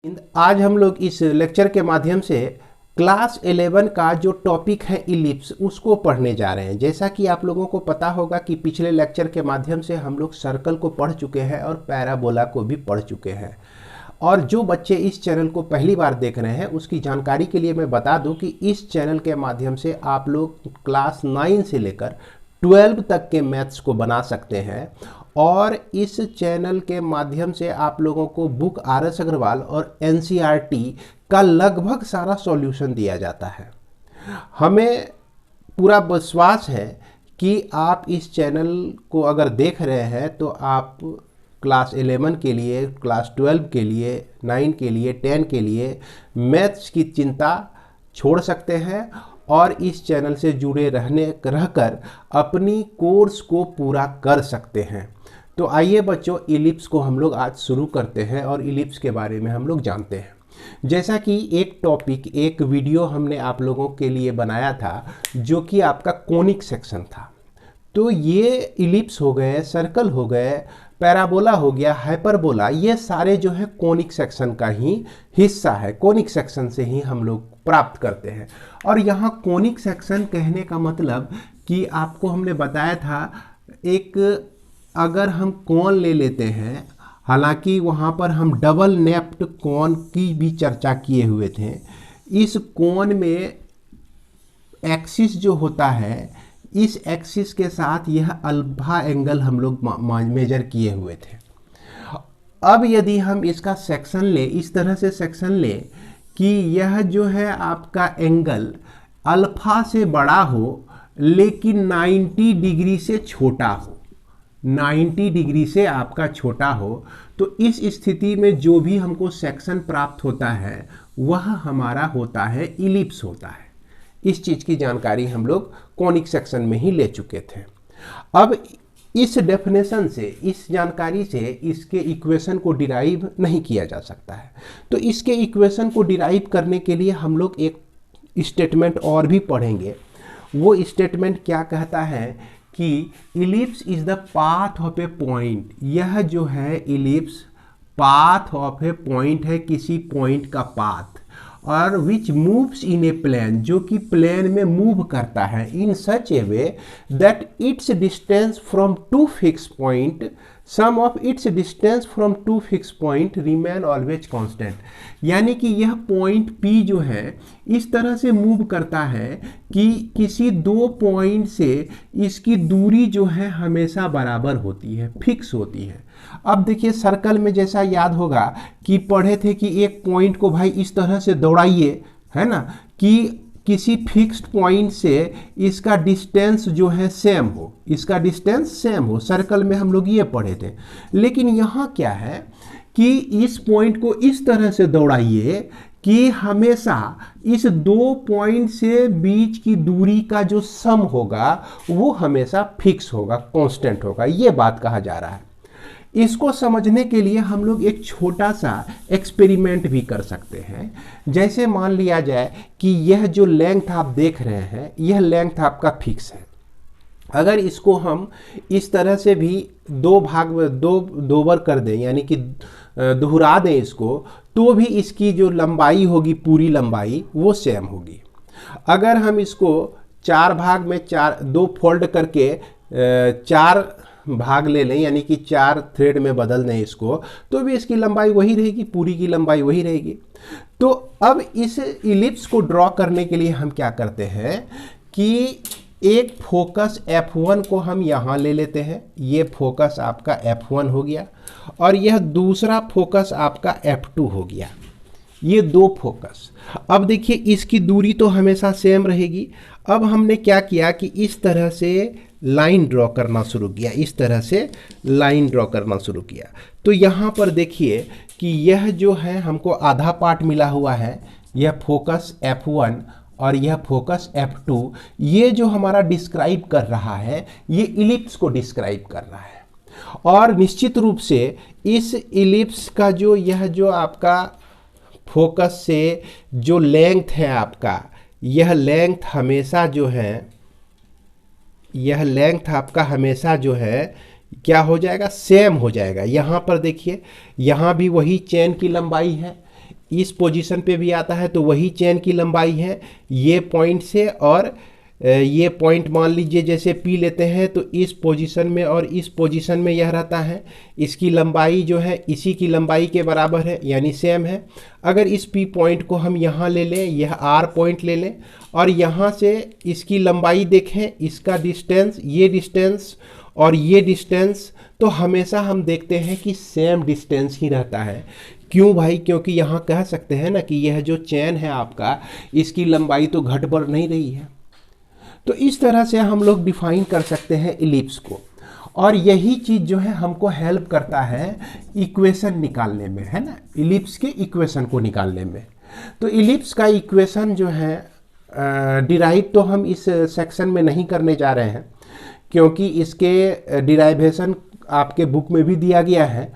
आज हम लोग इस लेक्चर के माध्यम से क्लास 11 का जो टॉपिक है इलिप्स उसको पढ़ने जा रहे हैं। जैसा कि आप लोगों को पता होगा कि पिछले लेक्चर के माध्यम से हम लोग सर्कल को पढ़ चुके हैं और पैराबोला को भी पढ़ चुके हैं। और जो बच्चे इस चैनल को पहली बार देख रहे हैं उसकी जानकारी के लिए मैं बता दूं कि इस चैनल के माध्यम से आप लोग क्लास 9 से लेकर 12 तक के मैथ्स को बना सकते हैं। और इस चैनल के माध्यम से आप लोगों को बुक आर.एस. अग्रवाल और एनसीईआरटी का लगभग सारा सॉल्यूशन दिया जाता है। हमें पूरा विश्वास है कि आप इस चैनल को अगर देख रहे हैं तो आप क्लास 11 के लिए, क्लास 12 के लिए, 9 के लिए, 10 के लिए मैथ्स की चिंता छोड़ सकते हैं और इस चैनल से जुड़े रहकर अपनी कोर्स को पूरा कर सकते हैं। तो आइए बच्चों, इलिप्स को हम लोग आज शुरू करते हैं और इलिप्स के बारे में हम लोग जानते हैं। जैसा कि एक टॉपिक, एक वीडियो हमने आप लोगों के लिए बनाया था जो कि आपका कोनिक सेक्शन था। तो ये इलिप्स हो गए, सर्कल हो गए, पैराबोला हो गया, हाइपरबोला, ये सारे जो है कोनिक सेक्शन का ही हिस्सा है। कोनिक सेक्शन से ही हम लोग प्राप्त करते हैं। और यहाँ कोनिक सेक्शन कहने का मतलब कि आपको हमने बताया था, एक अगर हम कोन ले लेते हैं, हालांकि वहाँ पर हम डबल नेप्ड कोन की भी चर्चा किए हुए थे। इस कोन में एक्सिस जो होता है, इस एक्सिस के साथ यह अल्फा एंगल हम लोग मेजर किए हुए थे। अब यदि हम इसका सेक्शन ले, इस तरह से सेक्शन ले कि यह जो है आपका एंगल अल्फा से बड़ा हो लेकिन 90 डिग्री से छोटा हो, 90 डिग्री से आपका छोटा हो, तो इस स्थिति में जो भी हमको सेक्शन प्राप्त होता है वह हमारा होता है इलिप्स होता है। इस चीज़ की जानकारी हम लोग कोनिक सेक्शन में ही ले चुके थे। अब इस डेफिनेशन से, इस जानकारी से इसके इक्वेशन को डिराइव नहीं किया जा सकता है। तो इसके इक्वेशन को डिराइव करने के लिए हम लोग एक स्टेटमेंट और भी पढ़ेंगे। वो स्टेटमेंट क्या कहता है कि ellipse is the path of A point. यह जो है ellipse path of A point है, किसी पॉइंट का पाथ, और विच मूव्स इन ए प्लेन, जो कि प्लेन में मूव करता है, in such a way that its distance from two fix point, sum of its distance from two fix point remain always constant. यानी कि यह पॉइंट P जो है इस तरह से मूव करता है कि किसी दो पॉइंट से इसकी दूरी जो है हमेशा बराबर होती है, फिक्स होती है। अब देखिए, सर्कल में जैसा याद होगा कि पढ़े थे कि एक पॉइंट को भाई इस तरह से दौड़ाइए, है ना, कि किसी फिक्स्ड पॉइंट से इसका डिस्टेंस जो है सेम हो, इसका डिस्टेंस सेम हो। सर्कल में हम लोग ये पढ़े थे। लेकिन यहाँ क्या है कि इस पॉइंट को इस तरह से दौड़ाइए कि हमेशा इस दो पॉइंट से बीच की दूरी का जो सम होगा वो हमेशा फिक्स होगा, कांस्टेंट होगा। ये बात कहा जा रहा है। इसको समझने के लिए हम लोग एक छोटा सा एक्सपेरिमेंट भी कर सकते हैं। जैसे मान लिया जाए कि यह जो लेंथ आप देख रहे हैं, यह लेंथ आपका फिक्स है। अगर इसको हम इस तरह से भी दो बार कर दें, यानी कि दोहरा दें इसको, तो भी इसकी जो लंबाई होगी, पूरी लंबाई, वो सेम होगी। अगर हम इसको 4 भाग में 2 फोल्ड करके 4 भाग ले लें, यानी कि 4 थ्रेड में बदल दें इसको, तो भी इसकी लंबाई वही रहेगी, पूरी की लंबाई वही रहेगी। तो अब इस इलिप्स को ड्रॉ करने के लिए हम क्या करते हैं कि एक फोकस F1 को हम यहाँ ले लेते हैं। ये फोकस आपका F1 हो गया और यह दूसरा फोकस आपका F2 हो गया। ये दो फोकस। अब देखिए, इसकी दूरी तो हमेशा सेम रहेगी। अब हमने क्या किया कि इस तरह से लाइन ड्रॉ करना शुरू किया, इस तरह से लाइन ड्रॉ करना शुरू किया। तो यहाँ पर देखिए कि यह जो है हमको आधा पार्ट मिला हुआ है, यह फोकस F1 और यह फोकस F2। ये जो हमारा डिस्क्राइब कर रहा है, ये इलिप्स को डिस्क्राइब कर रहा है। और निश्चित रूप से इस इलिप्स का जो यह जो आपका फोकस से जो लेंथ है आपका, यह लेंथ हमेशा जो है, यह लेंथ आपका हमेशा जो है क्या हो जाएगा, सेम हो जाएगा। यहाँ पर देखिए, यहाँ भी वही चेन की लंबाई है, इस पोजीशन पे भी आता है तो वही चेन की लंबाई है ये पॉइंट से, और ये पॉइंट मान लीजिए जैसे पी लेते हैं तो इस पोजीशन में और इस पोजीशन में यह रहता है, इसकी लंबाई जो है इसी की लंबाई के बराबर है यानी सेम है। अगर इस पी पॉइंट को हम यहाँ ले लें, यह आर पॉइंट ले लें और यहाँ से इसकी लंबाई देखें, इसका डिस्टेंस, ये डिस्टेंस और ये डिस्टेंस, तो हमेशा हम देखते हैं कि सेम डिस्टेंस ही रहता है। क्यों भाई? क्योंकि यहाँ कह सकते हैं ना कि यह जो चेन है आपका, इसकी लंबाई तो घट बढ़ नहीं रही है। तो इस तरह से हम लोग डिफाइन कर सकते हैं इलिप्स को, और यही चीज़ जो है हमको हेल्प करता है इक्वेशन निकालने में, है ना, इलिप्स के इक्वेशन को निकालने में। तो इलिप्स का इक्वेशन जो है डिराइव तो हम इस सेक्शन में नहीं करने जा रहे हैं, क्योंकि इसके डिराइवेशन आपके बुक में भी दिया गया है,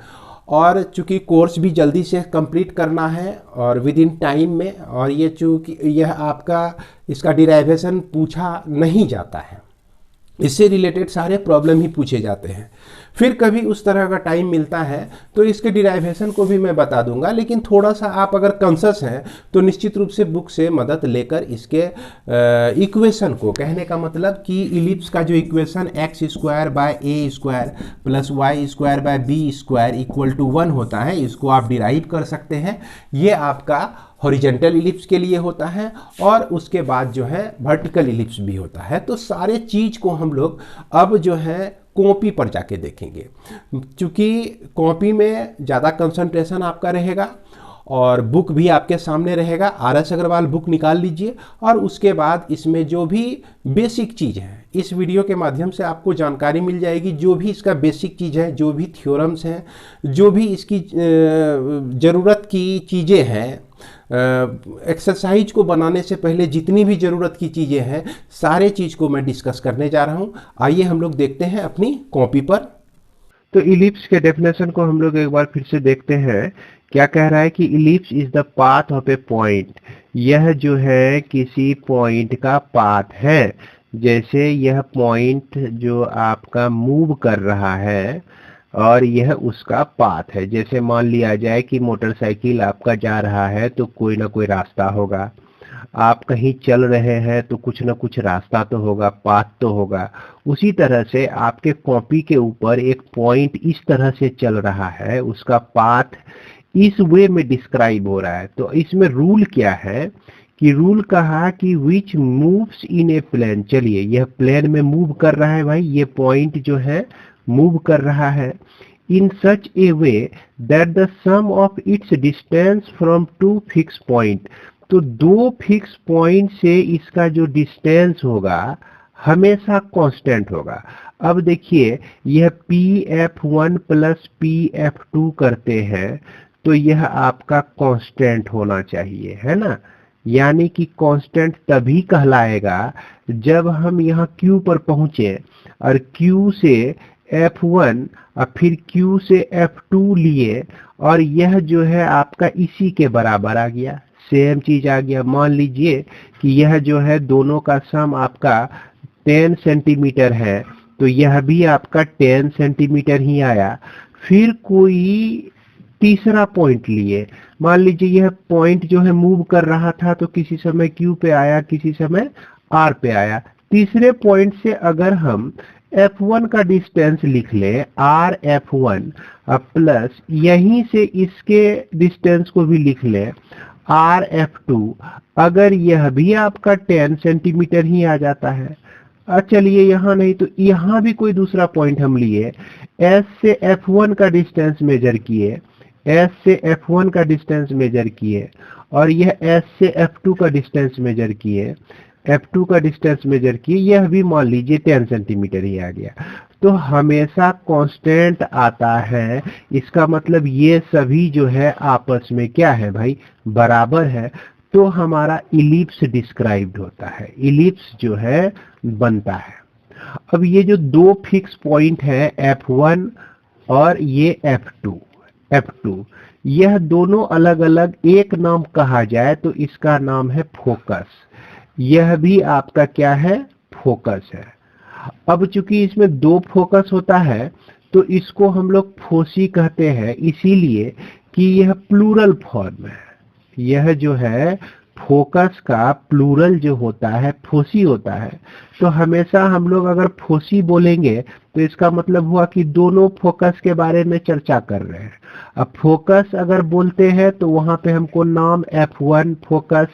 और चूँकि कोर्स भी जल्दी से कंप्लीट करना है और विद इन टाइम में, और ये चूँकि यह आपका इसका डिराइवेशन पूछा नहीं जाता है, इससे रिलेटेड सारे प्रॉब्लम ही पूछे जाते हैं। फिर कभी उस तरह का टाइम मिलता है तो इसके डिराइवेशन को भी मैं बता दूंगा, लेकिन थोड़ा सा आप अगर कॉन्शियस हैं तो निश्चित रूप से बुक से मदद लेकर इसके इक्वेशन को, कहने का मतलब कि इलिप्स का जो equation x square by a square plus y square by b square equal to 1 होता है, इसको आप डिराइव कर सकते हैं। ये आपका हॉरिजेंटल इलिप्स के लिए होता है, और उसके बाद जो है वर्टिकल इलिप्स भी होता है। तो सारे चीज़ को हम लोग अब जो है कॉपी पर जाके देखेंगे, क्योंकि कॉपी में ज़्यादा कंसंट्रेशन आपका रहेगा और बुक भी आपके सामने रहेगा। आर.एस. अग्रवाल बुक निकाल लीजिए, और उसके बाद इसमें जो भी बेसिक चीज़ है इस वीडियो के माध्यम से आपको जानकारी मिल जाएगी। जो भी इसका बेसिक चीज़ है, जो भी थ्योरम्स हैं, जो भी इसकी ज़रूरत की चीज़ें हैं, एक्सरसाइज को बनाने से पहले जितनी भी ज़रूरत की चीज़ें हैं, सारे चीज़ को मैं डिस्कस करने जा रहा हूँ। आइए हम लोग देखते हैं अपनी कॉपी पर। तो इलिप्स के डेफिनेशन को हम लोग एक बार फिर से देखते हैं। क्या कह रहा है कि ellipse is the path of A point. यह जो है किसी पॉइंट का पाथ है। जैसे यह पॉइंट जो आपका मूव कर रहा है और यह उसका पाथ है। जैसे मान लिया जाए कि मोटरसाइकिल आपका जा रहा है तो कोई ना कोई रास्ता होगा, आप कहीं चल रहे हैं तो कुछ ना कुछ रास्ता तो होगा, पाथ तो होगा। उसी तरह से आपके कॉपी के ऊपर एक पॉइंट इस तरह से चल रहा है, उसका पाथ इस वे में डिस्क्राइब हो रहा है। तो इसमें रूल क्या है कि रूल कहा कि विच मूव्स इन ए प्लेन। चलिए, यह प्लेन में मूव कर रहा है भाई, ये पॉइंट जो है मूव कर रहा है in such a way that the sum of its distance from two fix point. तो दो फिक्स पॉइंट से इसका जो डिस्टेंस होगा हमेशा कांस्टेंट होगा। अब देखिए, यह pf1 प्लस pf2 करते हैं तो यह आपका कांस्टेंट होना चाहिए, है ना। यानी कि कांस्टेंट तभी कहलाएगा जब हम यहाँ Q पर पहुंचे और Q से F1 और फिर Q से F2 लिए, और यह जो है आपका इसी के बराबर आ गया, सेम चीज आ गया। मान लीजिए कि यह जो है दोनों का सम आपका 10 सेंटीमीटर है, तो यह भी आपका 10 सेंटीमीटर ही आया। फिर कोई तीसरा पॉइंट लिए, मान लीजिए यह पॉइंट जो है मूव कर रहा था तो किसी समय Q पे आया, किसी समय R पे आया। तीसरे पॉइंट से अगर हम F1 का डिस्टेंस लिख ले RF1 प्लस यहीं से इसके डिस्टेंस को भी लिख ले RF2, अगर यह भी आपका 10 सेंटीमीटर ही आ जाता है। चलिए यहाँ नहीं तो यहाँ भी कोई दूसरा पॉइंट हम लिए, S से F1 का डिस्टेंस मेजर किए, S से F1 का डिस्टेंस मेजर किए, और यह S से F2 का डिस्टेंस मेजर किए, F2 का डिस्टेंस मेजर किए, यह भी मान लीजिए 10 सेंटीमीटर ही आ गया। तो हमेशा कांस्टेंट आता है, इसका मतलब ये सभी जो है आपस में क्या है भाई, बराबर है। तो हमारा इलिप्स डिस्क्राइब्ड होता है, इलिप्स जो है बनता है। अब ये जो दो फिक्स पॉइंट है F1 और ये F2, यह दोनों अलग अलग एक नाम कहा जाए तो इसका नाम है फोकस। यह भी आपका क्या है, फोकस है। अब चूंकि इसमें दो फोकस होता है तो इसको हम लोग फोसी कहते हैं, इसीलिए कि यह प्लूरल फॉर्म है। यह जो है फोकस का प्लूरल जो होता है फोसी होता है। तो हमेशा हम लोग अगर फोसी बोलेंगे तो इसका मतलब हुआ कि दोनों फोकस के बारे में चर्चा कर रहे हैं। अब फोकस अगर बोलते हैं तो वहां पे हमको नाम F1 फोकस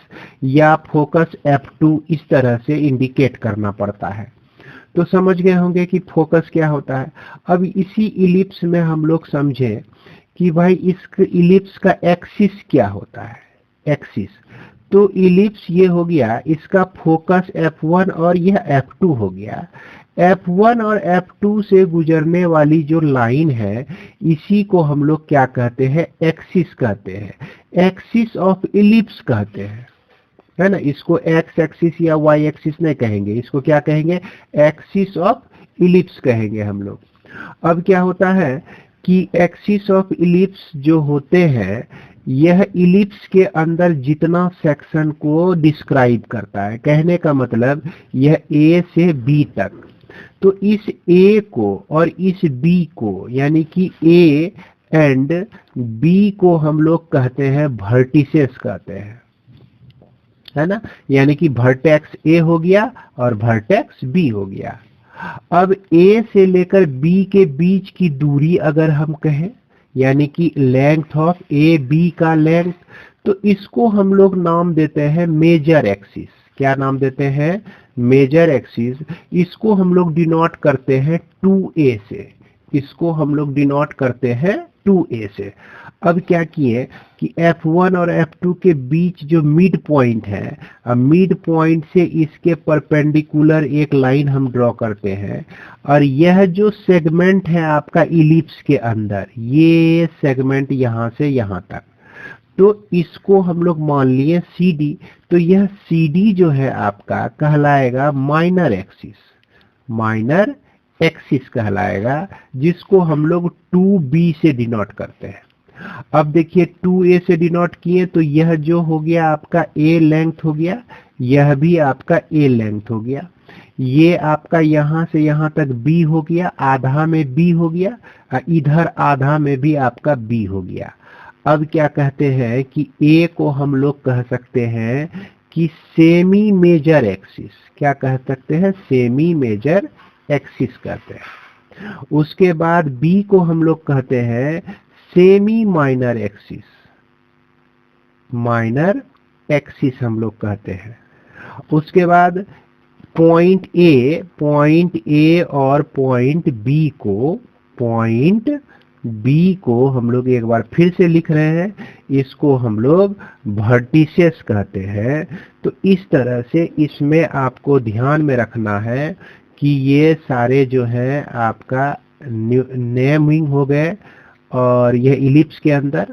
या फोकस F2 इस तरह से इंडिकेट करना पड़ता है। तो समझ गए होंगे कि फोकस क्या होता है। अब इसी इलिप्स में हम लोग समझें कि भाई इस इलिप्स का एक्सिस क्या होता है। एक्सिस तो इलिप्स ये हो गया, इसका फोकस F1 और यह F2 हो गया। F1 और F2 से गुजरने वाली जो लाइन है इसी को हम लोग क्या कहते हैं, एक्सिस कहते हैं, एक्सिस ऑफ इलिप्स कहते हैं, है ना। इसको एक्स एक्सिस या वाई एक्सिस नहीं कहेंगे, इसको क्या कहेंगे, एक्सिस ऑफ इलिप्स कहेंगे हम लोग। अब क्या होता है कि एक्सिस ऑफ इलिप्स जो होते हैं यह इलिप्स के अंदर जितना सेक्शन को डिस्क्राइब करता है, कहने का मतलब यह ए से बी तक। तो इस ए को और इस बी को यानी कि ए एंड बी को हम लोग कहते हैं वर्टिसेस कहते हैं, है ना। यानी कि वर्टेक्स ए हो गया और वर्टेक्स बी हो गया। अब ए से लेकर बी के बीच की दूरी अगर हम कहें यानी कि लेंथ ऑफ ए बी का लेंथ, तो इसको हम लोग नाम देते हैं मेजर एक्सिस। क्या नाम देते हैं, मेजर एक्सिस। इसको हम लोग डिनोट करते हैं 2a से, इसको हम लोग डिनोट करते हैं 2a से। अब क्या किए कि F1 और F2 के बीच जो मिड पॉइंट है, अब मिड पॉइंट से इसके परपेंडिकुलर एक लाइन हम ड्रॉ करते हैं और यह जो सेगमेंट है आपका इलिप्स के अंदर, ये सेगमेंट यहां से यहां तक, तो इसको हम लोग मान लिए CD। तो यह CD जो है आपका कहलाएगा माइनर एक्सिस, माइनर एक्सिस कहलाएगा, जिसको हम लोग 2B से डिनोट करते हैं। अब देखिए 2a से डिनोट किए तो यह जो हो गया आपका a लेंथ हो गया, यह भी आपका a लेंथ हो गया, ये आपका यहां से यहां तक b हो गया, आधा में b हो गया, इधर आधा में भी आपका b हो गया। अब क्या कहते हैं कि a को हम लोग कह सकते हैं कि सेमी मेजर एक्सिस। क्या कह सकते हैं, सेमी मेजर एक्सिस कहते हैं। उसके बाद b को हम लोग कहते हैं semi minor axis, minor axis हम लोग कहते हैं। उसके बाद पॉइंट ए और पॉइंट बी को हम लोग एक बार फिर से लिख रहे हैं, इसको हम लोग वर्टिसेस कहते हैं। तो इस तरह से इसमें आपको ध्यान में रखना है कि ये सारे जो है आपका नेमिंग हो गए और यह इलिप्स के अंदर।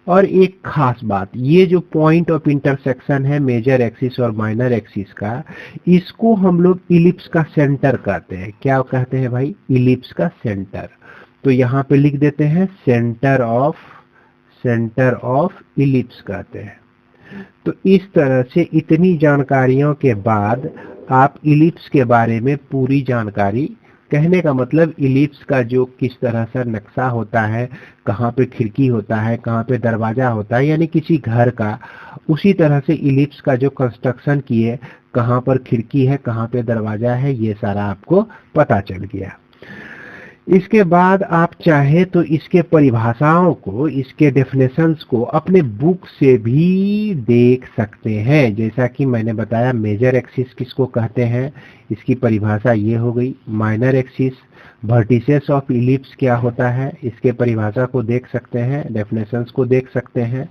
और एक खास बात, ये जो पॉइंट ऑफ इंटरसेक्शन है मेजर एक्सिस और माइनर एक्सिस का, इसको हम लोग इलिप्स का सेंटर कहते हैं। क्या कहते हैं भाई, इलिप्स का सेंटर। तो यहाँ पे लिख देते हैं सेंटर ऑफ इलिप्स कहते हैं। तो इस तरह से इतनी जानकारियों के बाद आप इलिप्स के बारे में पूरी जानकारी, कहने का मतलब इलिप्स का जो किस तरह से नक्शा होता है, कहाँ पे खिड़की होता है, कहाँ पे दरवाजा होता है, यानी किसी घर का, उसी तरह से इलिप्स का जो कंस्ट्रक्शन किए, कहाँ पर खिड़की है, कहाँ पे दरवाजा है, ये सारा आपको पता चल गया। इसके बाद आप चाहे तो इसके परिभाषाओं को, इसके डेफिनेशंस को अपने बुक से भी देख सकते हैं। जैसा कि मैंने बताया मेजर एक्सिस किसको कहते हैं, इसकी परिभाषा ये हो गई। Minor axis, vertices of ellipse क्या होता है, इसके परिभाषा को देख सकते हैं, डेफिनेशंस को देख सकते हैं।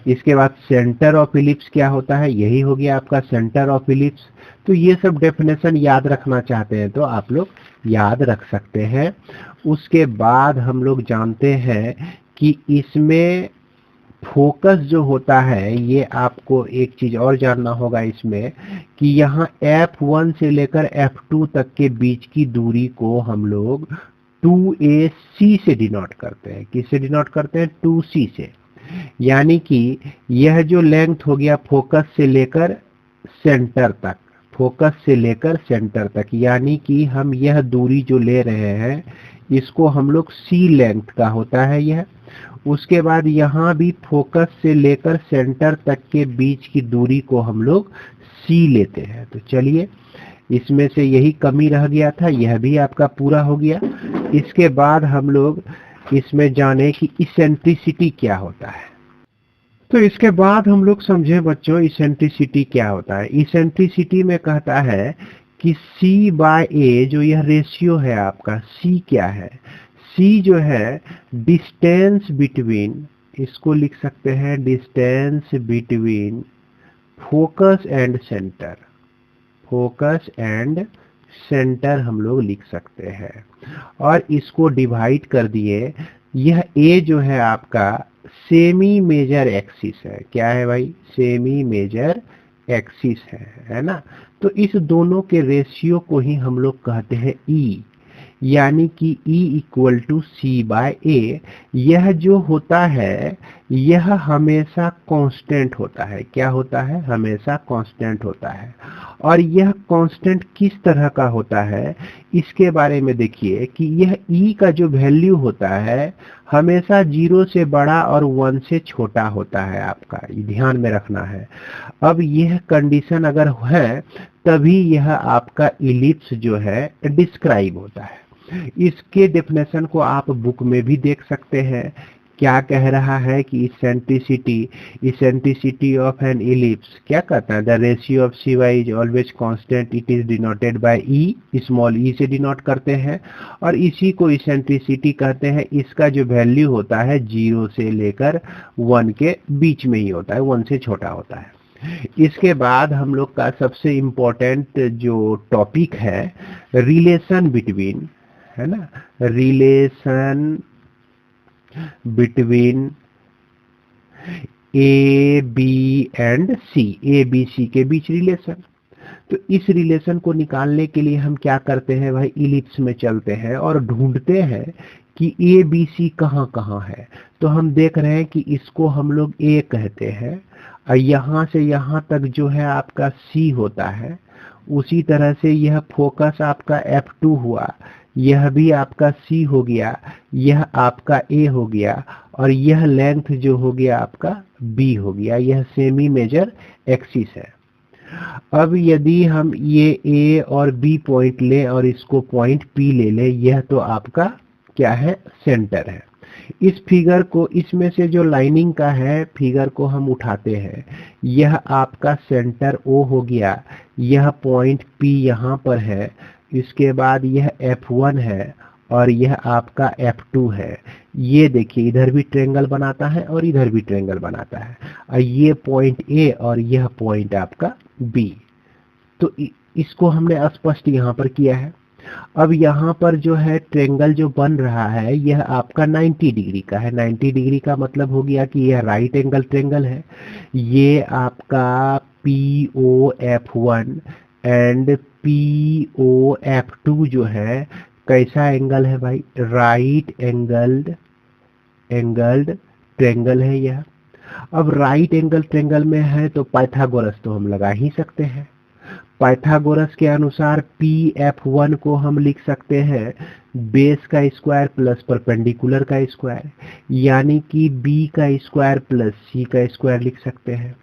इसके बाद सेंटर ऑफ इलिप्स क्या होता है, यही हो गया आपका सेंटर ऑफ इलिप्स। तो ये सब डेफिनेशन याद रखना चाहते हैं तो आप लोग याद रख सकते हैं। उसके बाद हम लोग जानते हैं कि इसमें फोकस जो होता है, ये आपको एक चीज और जानना होगा इसमें कि यहाँ F1 से लेकर F2 तक के बीच की दूरी को हम लोग 2AC से डिनोट करते हैं। किससे डिनोट करते हैं, 2C से। यानी कि यह जो लेंथ हो गया फोकस से लेकर सेंटर तक, फोकस से लेकर सेंटर तक, यानी कि हम यह दूरी जो ले रहे हैं इसको हम लोग सी लेंथ का होता है यह। उसके बाद यहाँ भी फोकस से लेकर सेंटर तक के बीच की दूरी को हम लोग सी लेते हैं। तो चलिए, इसमें से यही कमी रह गया था, यह भी आपका पूरा हो गया। इसके बाद हम लोग इसमें जाने कि इसेंट्रिसिटी क्या होता है। तो इसके बाद हम लोग समझे बच्चों इसेंट्रिसिटी क्या होता है। इसेंट्रिसिटी में कहता है कि C बाय A जो यह रेशियो है आपका, C क्या है? C जो है डिस्टेंस बिटवीन, इसको लिख सकते हैं distance between focus and centre, focus and centre हम लोग लिख सकते हैं। और इसको डिवाइड कर दिए, यह A जो है आपका सेमी मेजर एक्सिस है। क्या है भाई? सेमी मेजर एक्सिस है ना। तो इस दोनों के रेशियो को ही हम लोग कहते हैं E, यानी कि E equal to c by a. यह जो होता है यह हमेशा कांस्टेंट होता है। क्या होता है? हमेशा कांस्टेंट होता है। और यह कांस्टेंट किस तरह का होता है इसके बारे में देखिए कि यह E का जो वैल्यू होता है हमेशा 0 से बड़ा और 1 से छोटा होता है आपका, ये ध्यान में रखना है। अब यह कंडीशन अगर है तभी यह आपका इलिप्स जो है डिस्क्राइब होता है। इसके डेफिनेशन को आप बुक में भी देख सकते हैं। क्या कह रहा है कि इसेंट्रिसिटी ऑफ एन इलिप्स क्या कहता है? The ratio of c y is always constant, it is denoted by e, small e से डिनोट करते हैं। और इसी को इसेंट्रिसिटी कहते हैं। इसका जो वैल्यू होता है 0 से लेकर 1 के बीच में ही होता है, 1 से छोटा होता है। इसके बाद हम लोग का सबसे इम्पोर्टेंट जो टॉपिक है रिलेशन बिटवीन, है ना, relation between a b and c, a b c के बीच रिलेशन। तो इस रिलेशन को निकालने के लिए हम क्या करते हैं भाई? इलिप्स में चलते हैं और ढूंढते हैं कि ए बी सी कहाँ कहाँ है। तो हम देख रहे हैं कि इसको हम लोग ए कहते हैं और यहाँ से यहाँ तक जो है आपका सी होता है। उसी तरह से यह फोकस आपका F2 हुआ, यह भी आपका C हो गया, यह आपका A हो गया और यह लेंथ जो हो गया आपका B हो गया। यह सेमी मेजर एक्सिस है। अब यदि हम ये A और B पॉइंट लें और इसको पॉइंट P ले लें, यह तो आपका क्या है? सेंटर है। इस फिगर को, इसमें से जो लाइनिंग का है फिगर को हम उठाते हैं, यह आपका सेंटर O हो गया, यह पॉइंट P यहाँ पर है, इसके बाद यह F1 है और यह आपका F2 है। ये देखिए इधर भी ट्रायंगल बनाता है और इधर भी ट्रायंगल बनाता है। और ये पॉइंट A और यह पॉइंट आपका B। तो इसको हमने स्पष्ट यहाँ पर किया है। अब यहाँ पर जो है ट्रायंगल जो बन रहा है यह आपका 90 डिग्री का है। 90 डिग्री का मतलब हो गया कि यह राइट एंगल ट्रायंगल है। ये आपका POF1 एंड POF2 जो है कैसा एंगल है भाई? राइट एंगल्ड ट्रायंगल है यह। अब राइट एंगल ट्रायंगल में है तो पाइथागोरस तो हम लगा ही सकते हैं। पाइथागोरस के अनुसार PF1 को हम लिख सकते हैं बेस का स्क्वायर प्लस परपेंडिकुलर का स्क्वायर, यानी कि B का स्क्वायर प्लस C का स्क्वायर लिख सकते हैं।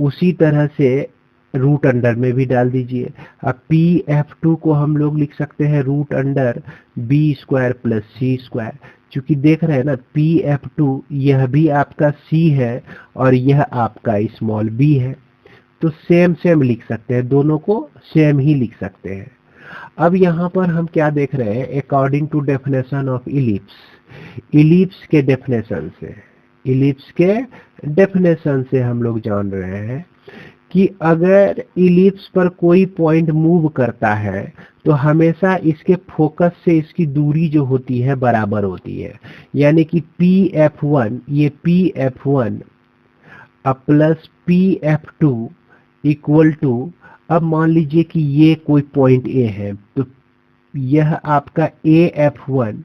उसी तरह से रूट अंडर में भी डाल दीजिए। अब PF2 को हम लोग लिख सकते हैं root under B square plus C square. चूंकि देख रहे हैं ना PF2 यह भी आपका C है और यह आपका स्मॉल b है, तो सेम लिख सकते हैं, दोनों को सेम ही लिख सकते हैं। अब यहाँ पर हम क्या देख रहे हैं? According to definition of ellipse, ellipse के डेफिनेशन से हम लोग जान रहे हैं कि अगर इलिप्स पर कोई पॉइंट मूव करता है तो हमेशा इसके फोकस से इसकी दूरी जो होती है बराबर होती है। यानी कि PF1, ये PF1 plus PF2 equal to, अब मान लीजिए कि ये कोई पॉइंट A है तो यह आपका AF1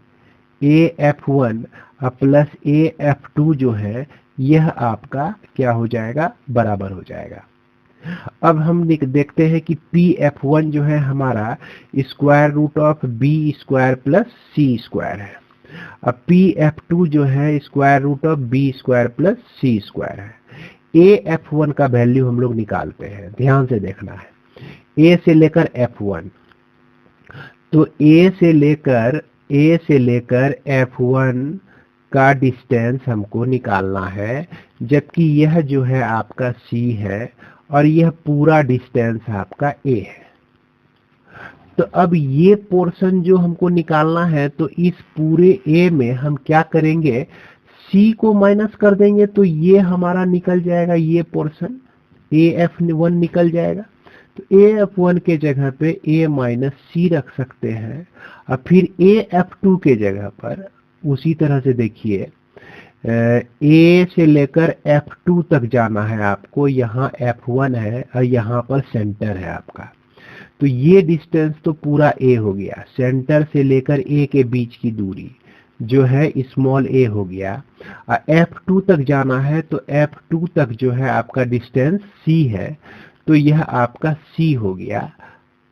प्लस AF2 जो है यह आपका क्या हो जाएगा? बराबर हो जाएगा। अब हम देखते हैं कि PF1 जो है हमारा square root of b square plus c square है। अब PF2 जो है square root of b square plus c square है। AF1 का वैल्यू हम लोग निकालते हैं, ध्यान से देखना है। A से लेकर F1, तो A से लेकर F1 का डिस्टेंस हमको निकालना है, जबकि यह जो है आपका C है और यह पूरा डिस्टेंस आपका A है। तो अब ये पोर्शन जो हमको निकालना है, तो इस पूरे A में हम क्या करेंगे, C को माइनस कर देंगे, तो ये हमारा निकल जाएगा, ये पोर्शन AF1 निकल जाएगा। तो AF1 के जगह पे A माइनस सी रख सकते हैं। और फिर AF2 के जगह पर उसी तरह से देखिए, A से लेकर F2 तक जाना है आपको, यहाँ F1 है और यहाँ पर सेंटर है आपका। तो ये डिस्टेंस तो पूरा A हो गया, सेंटर से लेकर A के बीच की दूरी जो है स्मॉल a हो गया। F2 तक जाना है, तो F2 तक जो है आपका डिस्टेंस C है, तो यह आपका C हो गया।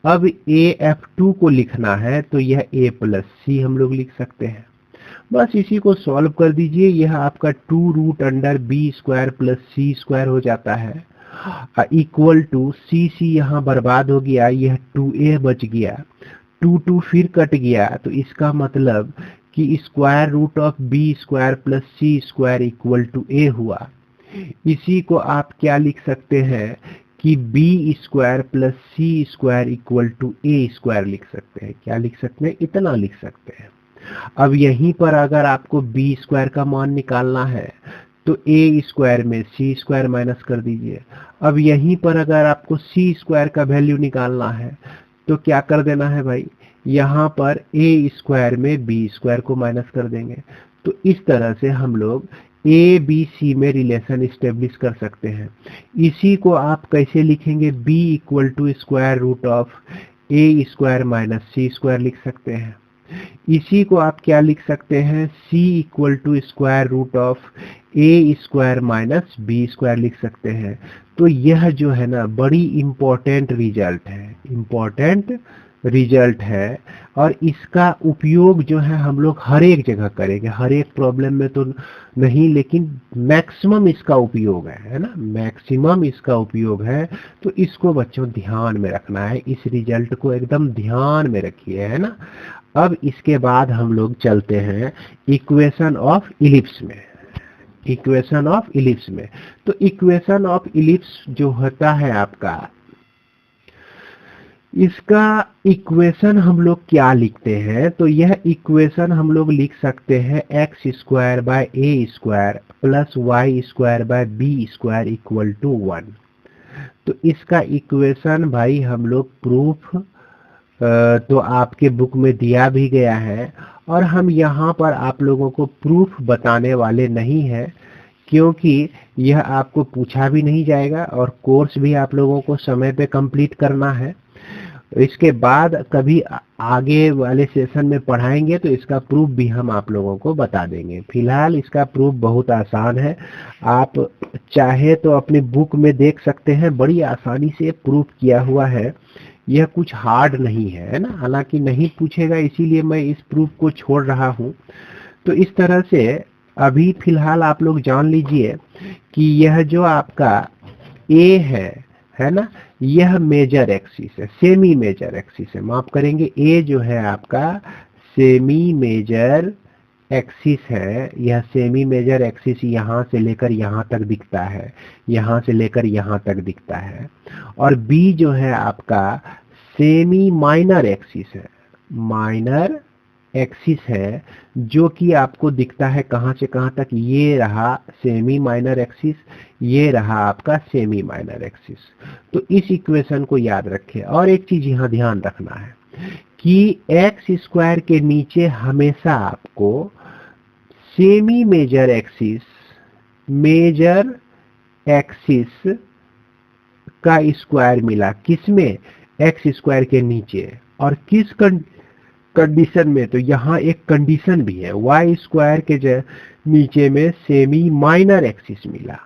अब AF2 को लिखना है, तो यह A प्लस C हम लोग लिख सकते हैं। बस इसी को सॉल्व कर दीजिए, यह आपका 2 root under b square plus c square हो जाता है, इक्वल टू सी यहाँ बर्बाद हो गया, यह 2a बच गया, 2 फिर कट गया, तो इसका मतलब कि square root of b square plus c square equal to a हुआ। इसी को आप क्या लिख सकते हैं कि b square plus c square equal to a square लिख सकते हैं। क्या लिख सकते हैं, इतना लिख सकते हैं। अब यहीं पर अगर आपको बी स्क्वायर का मान निकालना है, तो a स्क्वायर में सी स्क्वायर माइनस कर दीजिए। अब यहीं पर अगर आपको सी स्क्वायर का वैल्यू निकालना है, तो क्या कर देना है भाई, यहाँ पर a स्क्वायर में बी स्क्वायर को माइनस कर देंगे। तो इस तरह से हम लोग ए बी सी में रिलेशन इस्टेब्लिश कर सकते हैं। इसी को आप कैसे लिखेंगे, b equal to square root of a square minus c square लिख सकते हैं। इसी को आप क्या लिख सकते हैं, c equal to square root of a square minus b square लिख सकते हैं। तो यह जो है ना बड़ी इम्पोर्टेंट रिजल्ट है, और इसका उपयोग जो है हम लोग हर एक जगह करेंगे, हर एक प्रॉब्लम में तो नहीं, लेकिन मैक्सिमम इसका उपयोग है ना, मैक्सिमम इसका उपयोग है। तो इसको बच्चों ध्यान में रखना है, इस रिजल्ट को एकदम ध्यान में रखिए, है ना। अब इसके बाद हम लोग चलते हैं इक्वेशन ऑफ इलिप्स में। तो इक्वेशन ऑफ इलिप्स जो होता है आपका, इसका इक्वेशन हम लोग क्या लिखते हैं, तो यह इक्वेशन हम लोग लिख सकते हैं x square by a square plus y square by b square equal to 1। तो इसका इक्वेशन भाई हम लोग प्रूफ तो आपके बुक में दिया भी गया है, और हम यहाँ पर आप लोगों को प्रूफ बताने वाले नहीं हैं, क्योंकि यह आपको पूछा भी नहीं जाएगा और कोर्स भी आप लोगों को समय पे कंप्लीट करना है। इसके बाद कभी आगे वाले सेशन में पढ़ाएंगे तो इसका प्रूफ भी हम आप लोगों को बता देंगे। फिलहाल इसका प्रूफ बहुत आसान है, आप चाहे तो अपनी बुक में देख सकते हैं, बड़ी आसानी से प्रूफ किया हुआ है, यह कुछ हार्ड नहीं है ना। हालांकि नहीं पूछेगा इसीलिए मैं इस प्रूफ को छोड़ रहा हूं। तो इस तरह से अभी फिलहाल आप लोग जान लीजिए कि यह जो आपका A है ना, यह मेजर एक्सिस है, सेमी मेजर एक्सिस है, माफ करेंगे, A जो है आपका सेमी मेजर एक्सिस है। यह सेमी मेजर एक्सिस यहाँ से लेकर यहाँ तक दिखता है, यहाँ से लेकर यहाँ तक दिखता है। और B जो है आपका सेमी माइनर एक्सिस है, माइनर एक्सिस है, जो कि आपको दिखता है कहाँ से कहाँ तक, ये रहा सेमी माइनर एक्सिस, ये रहा आपका सेमी माइनर एक्सिस। तो इस इक्वेशन को याद रखें। और एक चीज यहाँ ध्यान रखना है कि एक्स स्क्वायर के नीचे हमेशा आपको सेमी मेजर एक्सिस का स्क्वायर मिला, किसमें, एक्स स्क्वायर के नीचे। और किस कंडीशन में, तो यहाँ एक कंडीशन भी है, वाई स्क्वायर के नीचे में सेमी माइनर एक्सिस मिला,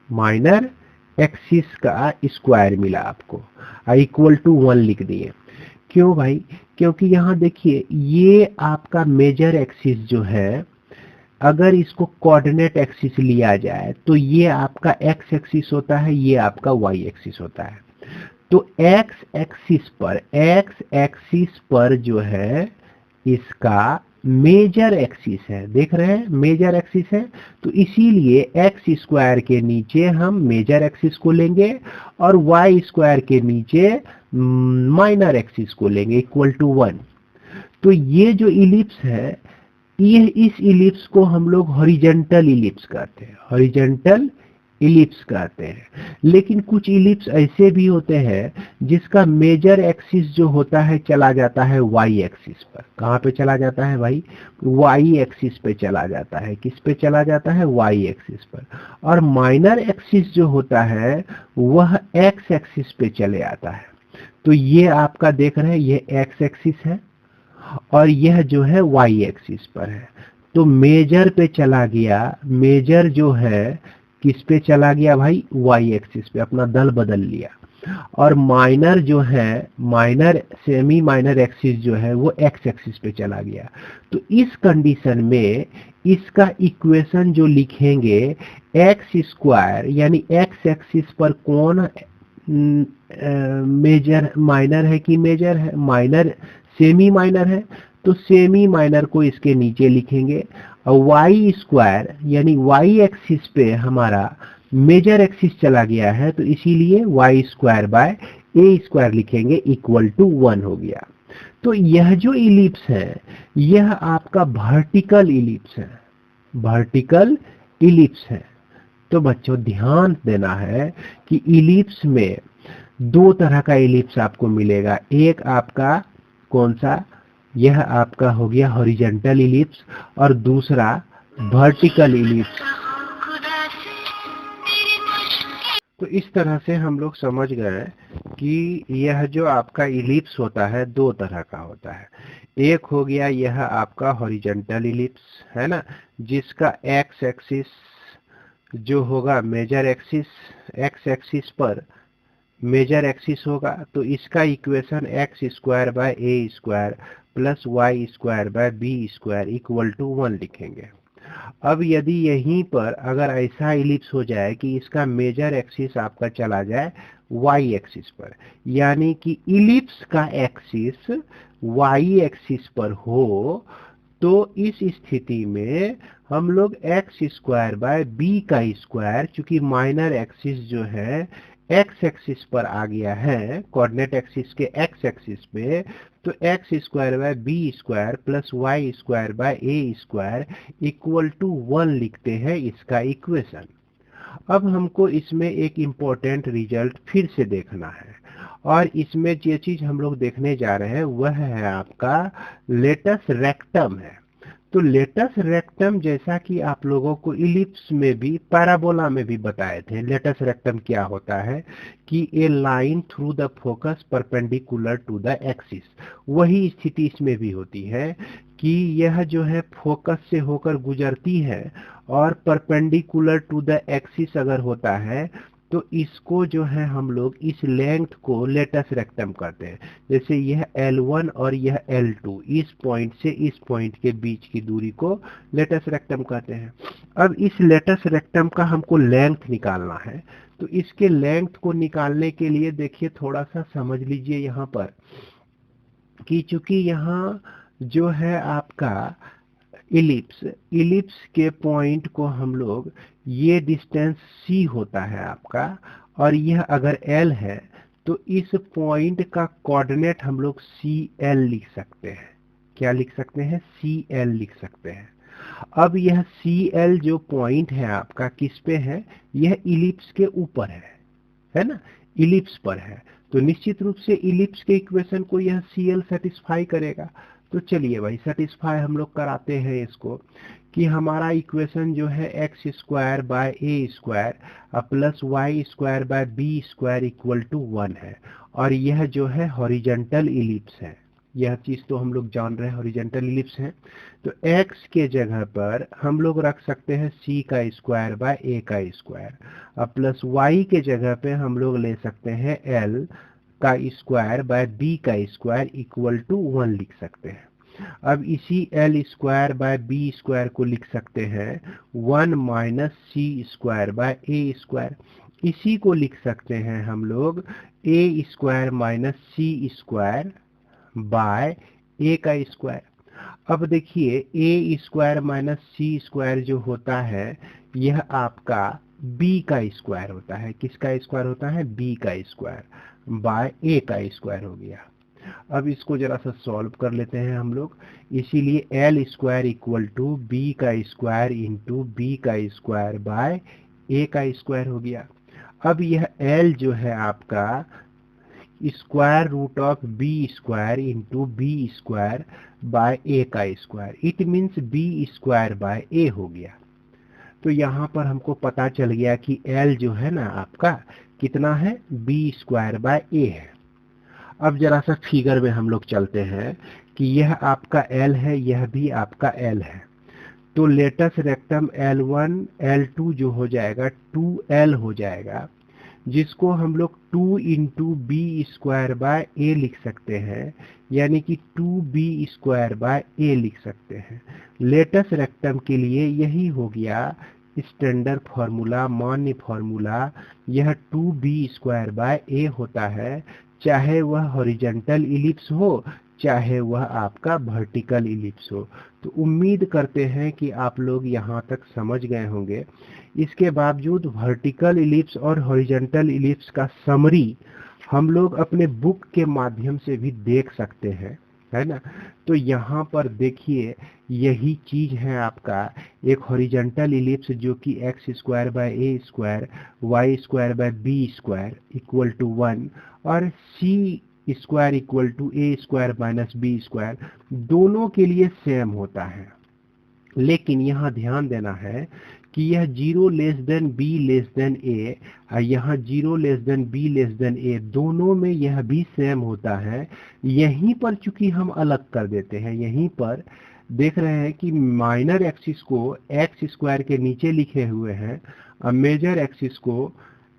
माइनर एक्सिस का स्क्वायर मिला आपको, इक्वल टू 1 लिख दिए। क्यों भाई? क्योंकि यहाँ देखिए ये आपका मेजर एक्सिस जो है, अगर इसको कोऑर्डिनेट एक्सिस लिया जाए तो ये आपका एक्स एक्सिस होता है, ये आपका वाई एक्सिस होता है। तो एक्स एक्सिस पर जो है इसका मेजर एक्सिस है, देख रहे हैं मेजर एक्सिस है, तो इसीलिए एक्स स्क्वायर के नीचे हम मेजर एक्सिस को लेंगे और वाई स्क्वायर के नीचे माइनर एक्सिस को लेंगे इक्वल टू 1। तो ये जो इलिप्स है, ये इस इलिप्स को हम लोग हॉरिजॉन्टल इलिप्स कहते हैं, हॉरिजॉन्टल इलिप्स कहते हैं। लेकिन कुछ इलिप्स ऐसे भी होते हैं जिसका मेजर एक्सिस जो होता है चला जाता है वाई एक्सिस पर। कहाँ पे चला जाता है भाई? वाई एक्सिस पे चला जाता है। किस पे चला जाता है? वाई एक्सिस पर। और माइनर एक्सिस जो होता है वह एक्स एक्सिस पे चले आता है। तो ये आपका देख रहे हैं ये एक्स एक्सिस है और यह जो है वाई एक्सिस पर है। तो मेजर पे चला गया, मेजर जो है किस पे चला गया भाई? वाई एक्सिस पे, अपना दल बदल लिया। और माइनर जो है, माइनर सेमी माइनर एक्सिस जो है वो एक्स एक्सिस पे चला गया। तो इस कंडीशन में इसका इक्वेशन जो लिखेंगे, एक्स स्क्वायर यानी एक्स एक्सिस पर कौन मेजर माइनर है कि मेजर है? माइनर सेमी माइनर है, तो सेमी माइनर को इसके नीचे लिखेंगे। और वाई स्क्वायर यानी वाई एक्सिस पे हमारा मेजर एक्सिस चला गया है, तो इसीलिए y square by a square लिखेंगे इक्वल टू 1 हो गया। तो यह जो इलिप्स है यह आपका वर्टिकल इलिप्स है, वर्टिकल इलिप्स है। तो बच्चों ध्यान देना है कि इलिप्स में दो तरह का इलिप्स आपको मिलेगा। एक आपका कौन सा? यह आपका हो गया हॉरिजॉन्टल इलिप्स और दूसरा वर्टिकल इलिप्स। तो इस तरह से हम लोग समझ गए कि यह जो आपका इलिप्स होता है दो तरह का होता है। एक हो गया यह आपका हॉरिजॉन्टल इलिप्स है ना, जिसका एक्स एक्सिस जो होगा मेजर एक्सिस, एक्स एक्सिस पर मेजर एक्सिस होगा, तो इसका equation x square by a square plus y square by b square equal to 1 लिखेंगे। अब यदि यहीं पर अगर ऐसा इलिप्स हो जाए कि इसका मेजर एक्सिस आपका चला जाए वाई एक्सिस पर, यानी कि इलिप्स का एक्सिस वाई एक्सिस पर हो, तो इस स्थिति में हम लोग एक्स स्क्वायर बाय बी का स्क्वायर, चूंकि माइनर एक्सिस जो है एक्स एक्सिस पर आ गया है, कोऑर्डिनेट एक्सिस के एक्स एक्सिस पे, तो x square by b square plus y square by a square equal to 1 लिखते हैं इसका इक्वेशन। अब हमको इसमें एक इम्पोर्टेंट रिजल्ट फिर से देखना है, और इसमें जो चीज हम लोग देखने जा रहे हैं वह है आपका लेटस रेक्टम है। तो लेटस रेक्टम जैसा कि आप लोगों को इलिप्स में भी पैराबोला में भी बताए थे, लेटस रेक्टम क्या होता है कि a line through the focus perpendicular to the axis. वही स्थिति इसमें भी होती है कि यह जो है फोकस से होकर गुजरती है और परपेंडिकुलर टू द एक्सिस अगर होता है तो इसको जो है हम लोग इस लेंथ को लेटस रेक्टम करते हैं। जैसे यह L1 और यह L2, इस पॉइंट से इस पॉइंट के बीच की दूरी को लेटस रेक्टम कहते हैं। अब इस लेटस रेक्टम का हमको लेंथ निकालना है, तो इसके लेंथ को निकालने के लिए देखिए थोड़ा सा समझ लीजिए यहाँ पर कि चूंकि यहाँ जो है आपका इलिप्स, इलिप्स के पॉइंट को हम लोग, ये डिस्टेंस c होता है आपका और यह अगर l है, तो इस पॉइंट का कोऑर्डिनेट हम लोग CL लिख सकते हैं। क्या लिख सकते हैं? CL लिख सकते हैं। अब यह CL जो पॉइंट है आपका किस पे है? यह इलिप्स के ऊपर है ना, इलिप्स पर है। तो निश्चित रूप से इलिप्स के इक्वेशन को यह CL सेटिस्फाई करेगा। तो चलिए भाई सेटिस्फाई हम लोग कराते हैं इसको, कि हमारा इक्वेशन जो है x square by a square plus y square by b square equal to 1 है, और यह जो है हॉरिजॉन्टल इलिप्स है, यह चीज तो हम लोग जान रहे हैं हॉरिजॉन्टल इलिप्स है। तो x के जगह पर हम लोग रख सकते हैं c का स्क्वायर बाय a का स्क्वायर, अब प्लस y के जगह पे हम लोग ले सकते हैं l का स्क्वायर बाय b का स्क्वायर इक्वल टू 1 लिख सकते हैं। अब इसी l square by b square को लिख सकते हैं 1 minus c square by a square. इसी को लिख सकते हैं हम लोग a square minus c square by a का स्क्वायर। अब देखिए a square minus c square जो होता है यह आपका b का स्क्वायर होता है। किसका स्क्वायर होता है? b का स्क्वायर बाय a का स्क्वायर हो गया। अब इसको जरा सा सॉल्व कर लेते हैं हम लोग। इसीलिए L square equal to b का स्क्वायर इंटू बी का स्क्वायर बाय ए का स्क्वायर हो गया। अब यह एल जो है आपका square root of b square into b square by a का square, it means b square by a हो गया। तो यहाँ पर हमको पता चल गया कि एल जो है ना आपका कितना है? बी स्क्वायर बाय ए है। अब जरा सा फिगर में हम लोग चलते हैं कि यह आपका L है, यह भी आपका L है। तो लेटस रेक्टम L1 L2 जो हो जाएगा 2L हो जाएगा, जिसको हम लोग 2 इंटू बी स्क्वायर बाय ए लिख सकते हैं, यानी कि 2b स्क्वायर बाय ए लिख सकते हैं। लेटस रेक्टम के लिए यही हो गया स्टैंडर्ड फार्मूला, मान्य फार्मूला। यह 2b स्क्वायर बाय ए होता है, चाहे वह हॉरिजॉन्टल इलिप्स हो चाहे वह आपका वर्टिकल इलिप्स हो। तो उम्मीद करते हैं कि आप लोग यहाँ तक समझ गए होंगे। इसके बावजूद वर्टिकल इलिप्स और हॉरिजॉन्टल इलिप्स का समरी हम लोग अपने बुक के माध्यम से भी देख सकते हैं, है ना। तो यहाँ पर देखिए यही चीज है आपका एक हॉरिजॉन्टल इलिप्स जो कि x square by a square y square by b square equal to 1 और c square equal to a square minus b square, दोनों के लिए सेम होता है। लेकिन यहाँ ध्यान देना है कि यह 0 less than b less than a और यहाँ 0 less than b less than a, दोनों में यह भी सेम होता है। यहीं पर चूंकि हम अलग कर देते हैं, यहीं पर देख रहे हैं कि माइनर एक्सिस को एक्स स्क्वायर के नीचे लिखे हुए हैं और मेजर एक्सिस को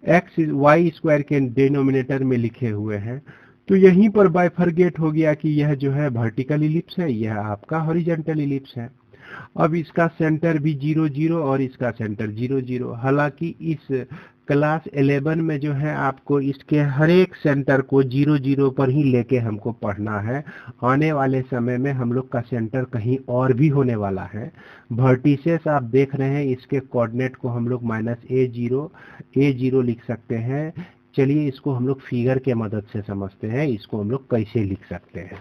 एक्स वाई स्क्वायर के डिनोमिनेटर में लिखे हुए हैं। तो यहीं पर बाइफरगेट हो गया कि यह जो है वर्टिकल इलिप्स है, यह आपका हॉरिजॉन्टल इलिप्स है। अब इसका सेंटर भी 0 0 और इसका सेंटर 0 0। हालांकि इस क्लास 11 में जो है आपको इसके हर एक सेंटर को 0 0 पर ही लेके हमको पढ़ना है। आने वाले समय में हम लोग का सेंटर कहीं और भी होने वाला है। वर्टिसेस आप देख रहे हैं, इसके कोऑर्डिनेट को हम लोग -a0 लिख सकते हैं। चलिए इसको हम लोग फिगर के मदद से समझते हैं, इसको हम लोग कैसे लिख सकते हैं।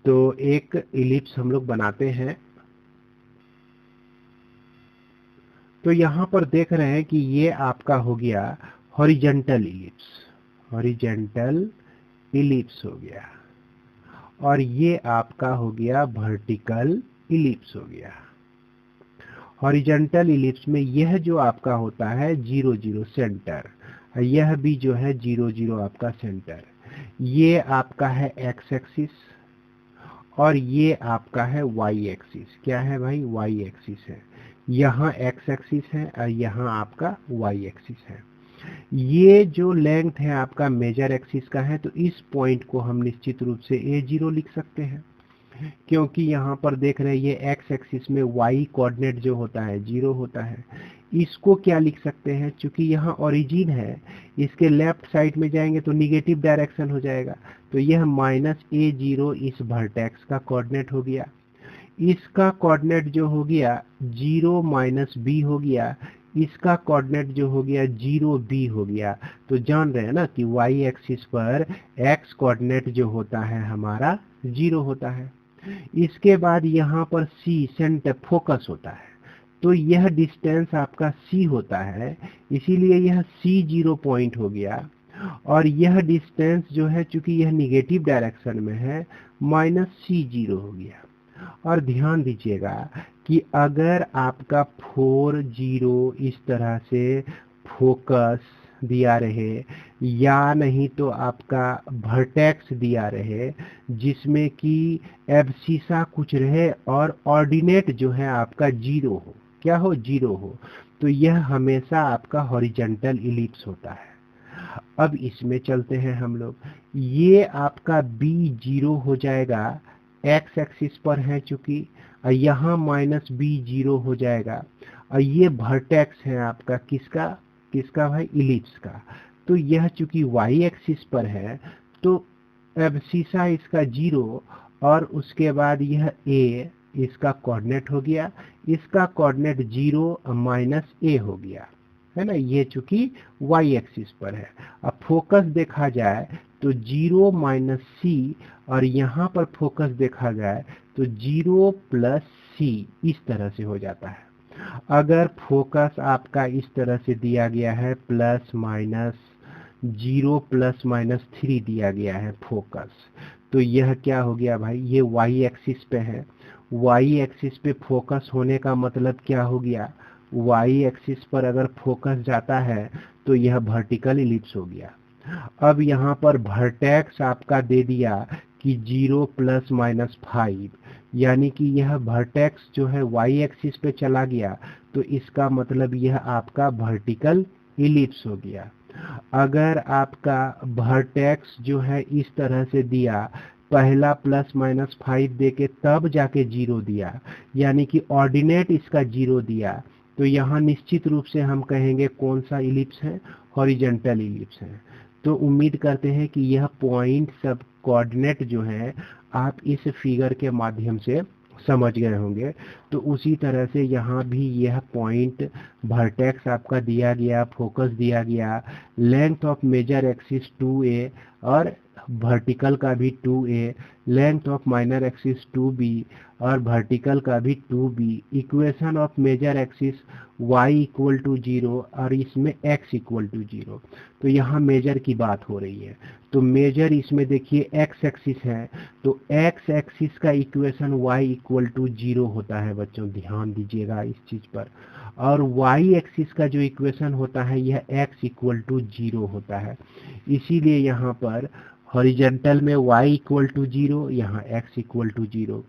तो एक इलिप्स हम लोग बनाते हैं। तो यहाँ पर देख रहे हैं कि ये आपका हो गया हॉरिजॉन्टल इलिप्स हो गया और ये आपका हो गया वर्टिकल इलिप्स हो गया। हॉरिजॉन्टल इलिप्स में यह जो आपका होता है 0 0 सेंटर, यह भी जो है 0 0 आपका सेंटर। ये आपका है एक्स एक्सिस और ये आपका है वाई एक्सिस। क्या है भाई? वाई एक्सिस है। यहाँ एक्स एक्सिस है और यहाँ आपका वाई एक्सिस है। ये जो लेंथ है आपका मेजर एक्सिस का है, तो इस पॉइंट को हम निश्चित रूप से a0 लिख सकते हैं, क्योंकि यहाँ पर देख रहे हैं ये एक्स एक्सिस में वाई कोऑर्डिनेट जो होता है 0 होता है। इसको क्या लिख सकते हैं? चूंकि यहाँ ओरिजिन है, इसके लेफ्ट साइड में जाएंगे तो निगेटिव डायरेक्शन हो जाएगा, तो यह -a0 इस वर्टेक्स का कोऑर्डिनेट हो गया। इसका कोऑर्डिनेट जो हो गया 0 -b हो गया, इसका कोऑर्डिनेट जो हो गया 0b हो गया। तो जान रहे हैं ना कि y एक्सिस पर x कोऑर्डिनेट जो होता है हमारा 0 होता है। इसके बाद यहाँ पर c सेंटर फोकस होता है, तो यह डिस्टेंस आपका c होता है, इसीलिए यह c0 पॉइंट हो गया। और यह डिस्टेंस जो है चूंकि यह निगेटिव डायरेक्शन में है -c0 हो गया। और ध्यान दीजिएगा कि अगर आपका 4 0 इस तरह से फोकस दिया रहे या नहीं तो आपका वर्टेक्स दिया रहे जिसमें कि एब्सिसा कुछ रहे और ऑर्डिनेट जो है आपका जीरो हो, क्या हो, जीरो हो, तो यह हमेशा आपका हॉरिजॉन्टल इलिप्स होता है। अब इसमें चलते हैं हम लोग, ये आपका बी जीरो हो जाएगा, एक्स एक्सिस पर है चूंकि, और यहाँ माइनस बी जीरो हो जाएगा, और ये वर्टेक्स है आपका किसका, किसका भाई, इलिप्स का। तो यह चूंकि वाई एक्सिस पर है तो एब्सिसा इसका जीरो, और उसके बाद यह ए इसका कोऑर्डिनेट हो गया, इसका कोऑर्डिनेट जीरो माइनस ए हो गया, है ना, ये चूंकि वाई एक्सिस पर है। अब फोकस देखा जाए तो जीरो माइनस सी, और यहाँ पर फोकस देखा जाए तो जीरो प्लस सी, इस तरह से हो जाता है। अगर फोकस आपका इस तरह से दिया गया है plus minus zero plus minus 3 दिया गया है फोकस, तो यह क्या हो गया भाई, ये वाई एक्सिस पे है, वाई एक्सिस पे फोकस होने का मतलब क्या हो गया, वाई एक्सिस पर अगर फोकस जाता है तो यह वर्टिकल इलिप्स हो गया। अब यहाँ पर वर्टेक्स आपका दे दिया कि 0 प्लस माइनस 5, यानी कि यह वर्टेक्स जो है वाई एक्सिस पे चला गया, तो इसका मतलब यह आपका वर्टिकल इलिप्स हो गया। अगर आपका वर्टेक्स जो है इस तरह से दिया, पहला प्लस माइनस 5 दे के तब जाके जीरो दिया, यानी कि ऑर्डिनेट इसका जीरो दिया, तो यहाँ निश्चित रूप से हम कहेंगे कौन सा इलिप्स है, हॉरिजॉन्टल इलिप्स है। तो उम्मीद करते हैं कि यह पॉइंट सब कोऑर्डिनेट जो है आप इस फिगर के माध्यम से समझ गए होंगे। तो उसी तरह से यहाँ भी यह पॉइंट वर्टेक्स आपका दिया गया, फोकस दिया गया, length of major axis 2a और वर्टिकल का भी 2a, length of minor axis 2b और वर्टिकल का भी 2b, equation of major axis y equal to 0 और इसमें x इक्वल टू 0। तो यहाँ मेजर की बात हो रही है, तो मेजर इसमें देखिए x एक्सिस है, तो x एक्सिस का इक्वेशन y इक्वल टू 0 होता है बच्चों, ध्यान दीजिएगा इस चीज पर। और y एक्सिस का जो इक्वेशन होता है यह x इक्वल टू 0 होता है, इसीलिए यहाँ पर हॉरिजॉन्टल में y इक्वल टू 0, यहाँ x equal to 0।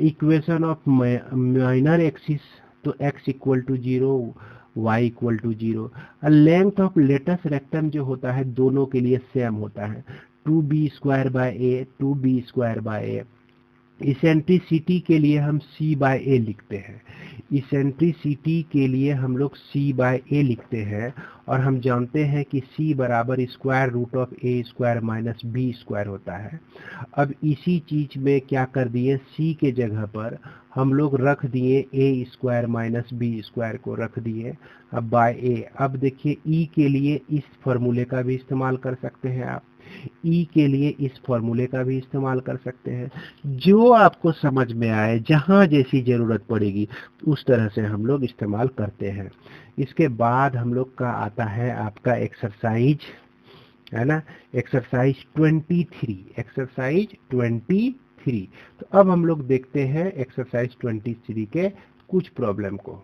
Equation of minor axis तो x equal to 0, y equal to 0। Length of latus rectum जो होता है दोनों के लिए सेम होता है, 2b² by a, 2b² by a। Eccentricity के लिए हम c बाय a लिखते हैं, इसेंट्रिसिटी के लिए हम लोग c बाय a लिखते हैं, और हम जानते हैं कि c बराबर square root of a² minus b² होता है। अब इसी चीज में क्या कर दिए, c के जगह पर हम लोग रख दिए a² माइनस b² को रख दिए, अब बाय a। अब देखिए e के लिए इस फॉर्मूले का भी इस्तेमाल कर सकते हैं आप, ई के लिए इस फॉर्मूले का भी इस्तेमाल कर सकते हैं, जो आपको समझ में आए, जहां जैसी जरूरत पड़ेगी उस तरह से हम लोग इस्तेमाल करते हैं। इसके बाद हम लोग का आता है आपका एक्सरसाइज, है ना, एक्सरसाइज 23, एक्सरसाइज 23। तो अब हम लोग देखते हैं एक्सरसाइज 23 के कुछ प्रॉब्लम को।